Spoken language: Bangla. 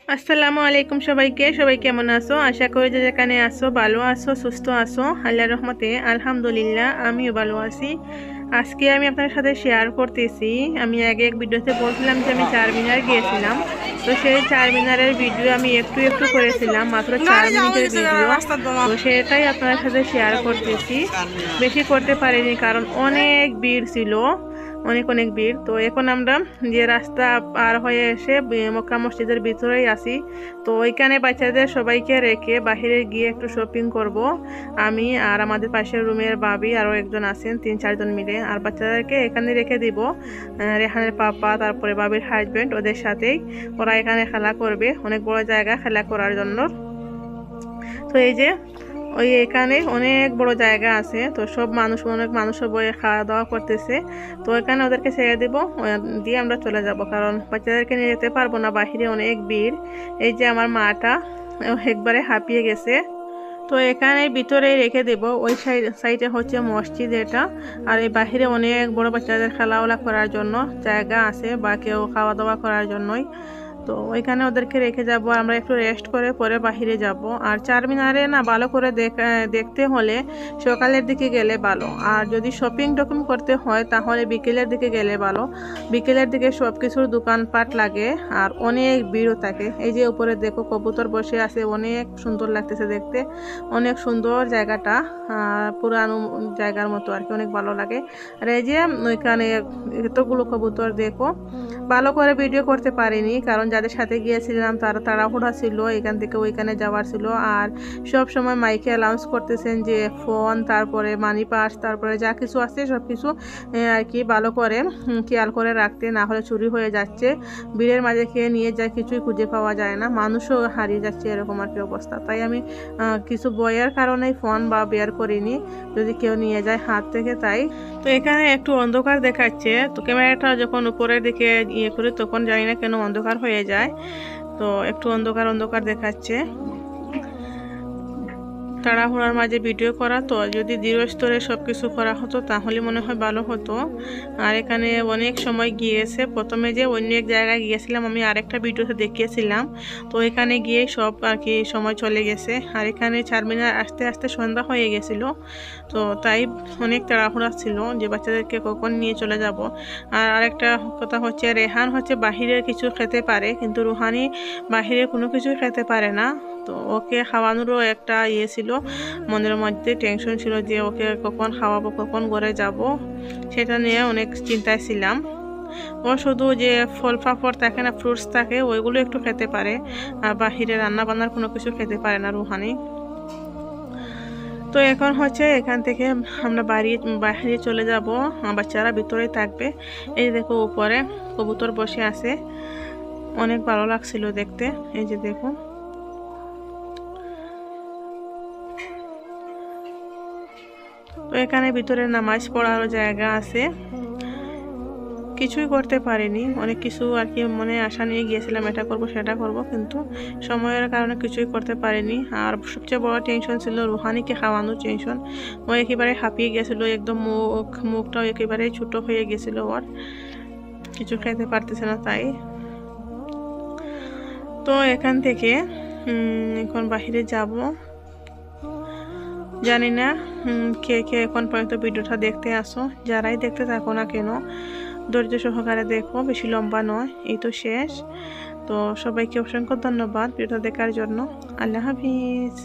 আসসালামু আলাইকুম সবাইকে। সবাই কেমন আছো? আশা করি যে যেখানে আছো ভালো আছো, সুস্থ আছো। আল্লাহর রহমতে আলহামদুলিল্লাহ আমিও ভালো আছি। আজকে আমি আপনার সাথে শেয়ার করতেছি, আমি আগে এক ভিডিওতে বলছিলাম যে আমি চারমিনার গিয়েছিলাম। তো সেই চারমিনারের ভিডিও আমি একটু একটু করেছিলাম, মাত্র 4 মিনিটের ভিডিও। তো সেটাই আপনার সাথে শেয়ার করতেছি। বেশি করতে পারিনি কারণ অনেক ভিড় ছিল, অনেক অনেক ভিড়। তো এখন আমরা যে রাস্তা পার হয়ে এসে মক্কা মসজিদের ভিতরেই আছি। তো ওইখানে বাচ্চাদের সবাইকে রেখে বাহিরে গিয়ে একটু শপিং করব। আমি আর আমাদের পাশের রুমের ভাবি আরও একজন আছেন, 3-4 জন মিলে। আর বাচ্চাদেরকে এখানে রেখে দিব, রেহানের পাপা তারপরে বাবির হাজব্যান্ড ওদের সাথেই। ওরা এখানে খেলা করবে, অনেক বড় জায়গা খেলা করার জন্য। তো এই যে এখানে অনেক বড় জায়গা আছে, তো সব অনেক মানুষ বয়ে খাওয়া দাওয়া করতেছে। তো এখানে ওদেরকে ছেড়ে দেব, দিয়ে আমরা চলে যাব, কারণ বাচ্চাদেরকে নিয়ে যেতে পারবো না, বাহিরে অনেক ভিড়। এই যে আমার মাটা একবারে হাঁপিয়ে গেছে। তো এখানে ভিতরেই রেখে দেব। ওই সাইডে হচ্ছে মসজিদ এটা, আর এই বাহিরে অনেক বড় বাচ্চাদের খেলাওয়ালা করার জন্য জায়গা আছে, বা কেউ খাওয়া দাওয়া করার জন্যই। তো ওইখানে ওদেরকে রেখে যাব, আমরা একটু রেস্ট করে পরে বাহিরে যাব। আর চারমিনারে না ভালো করে দেখতে হলে সকালের দিকে গেলে ভালো, আর যদি শপিং টপিং করতে হয় তাহলে বিকেলের দিকে গেলে ভালো। বিকেলের দিকে সব কিছুর দোকানপাট লাগে আর অনেক ভিড়ও থাকে। এই যে উপরে দেখো কবুতর বসে আছে, অনেক সুন্দর লাগতেছে দেখতে, অনেক সুন্দর জায়গাটা, পুরানো জায়গার মতো আর কি, অনেক ভালো লাগে। আর এই যে ওইখানে এতগুলো কবুতর দেখো। ভালো করে ভিডিও করতে পারিনি কারণ যাদের সাথে গিয়েছিলাম তারা তাড়াহুড়া ছিল, এখান থেকে ওইখানে যাওয়ার ছিল। আর সব সময় মাইকে অ্যানাউন্স করতেছেন যে ফোন, তারপরে মানি পার্স, তারপরে যা কিছু আছে সব কিছু আর কি ভালো করে খেয়াল করে রাখতে, না হলে চুরি হয়ে যাচ্ছে। ভিড়ের মাঝে খেয়ে নিয়ে যায়, কিছুই খুঁজে পাওয়া যায় না, মানুষও হারিয়ে যাচ্ছে, এরকম আর কি অবস্থা। তাই আমি কিছু বইয়ের কারণে ফোন বা বের করিনি, যদি কেউ নিয়ে যায় হাত থেকে। তাই তো এখানে একটু অন্ধকার দেখাচ্ছে, তো ক্যামেরাটা যখন উপরের দিকে করি তখন জানি না কেন অন্ধকার হয়ে যায়। তো একটু অন্ধকার অন্ধকার দেখাচ্ছে, তাড়াহুড়ার মাঝে ভিডিও করা। তো যদি দৃঢ় স্তরে সব কিছু করা হতো তাহলে মনে হয় ভালো হতো। আর এখানে অনেক সময় গিয়েছে, প্রথমে যে অন্য এক জায়গায় গিয়েছিলাম আমি আরেকটা ভিডিওতে দেখিয়েছিলাম, তো এখানে গিয়ে সব আর কি সময় চলে গেছে। আর এখানে চারমিনার আস্তে আস্তে সন্ধ্যা হয়ে গেছিলো, তো তাই অনেক তাড়াহুড়া ছিল যে বাচ্চাদেরকে কখন নিয়ে চলে যাব। আর আরেকটা কথা হচ্ছে, রেহান হচ্ছে বাহিরের কিছু খেতে পারে কিন্তু রুহানি বাহিরে কোনো কিছু খেতে পারে না। তো ওকে খাওয়ানোরও একটা ছিল, মনের মধ্যে টেনশন ছিল যে ওকে কখন খাওয়াবো, কখন ঘরে যাব, সেটা নিয়ে অনেক চিন্তায় ছিলাম। ও শুধু যে ফল পাপড় থাকে না, ফ্রুটস থাকে, ওইগুলো একটু খেতে পারে, আর বাহিরে রান্না বান্নার কোনো কিছু খেতে পারে না রুহানি। তো এখন হচ্ছে এখান থেকে আমরা বাইরে চলে যাব, বাচ্চারা ভিতরেই থাকবে। এই দেখো উপরে কবুতর বসে আছে, অনেক ভালো লাগছিল দেখতে। এই যে দেখো, তো এখানে ভিতরে নামাজ পড়ারও জায়গা আছে। কিছুই করতে পারিনি, অনেক কিছু আর কি মনে আশা নিয়ে গিয়েছিলাম, এটা করব সেটা করব, কিন্তু সময়ের কারণে কিছুই করতে পারিনি। আর সবচেয়ে বড় টেনশন ছিল রুহানিকে খাওয়ানোর টেনশন। ও একেবারে হাঁপিয়ে গেছিলো, একদম মুখটাও একেবারে ছোটো হয়ে গেছিল, ওর কিছু খেতে পারতেছে না। তাই তো এখান থেকে এখন বাহিরে যাব। জানি না কে কে এখন পর্যন্ত ভিডিওটা দেখতে আসো, যারাই দেখতে থাকো না কেন ধৈর্য সহকারে দেখো, বেশি লম্বা নয়, এই তো শেষ। তো সবাইকে অসংখ্য ধন্যবাদ ভিডিওটা দেখার জন্য। আল্লাহ হাফিজ।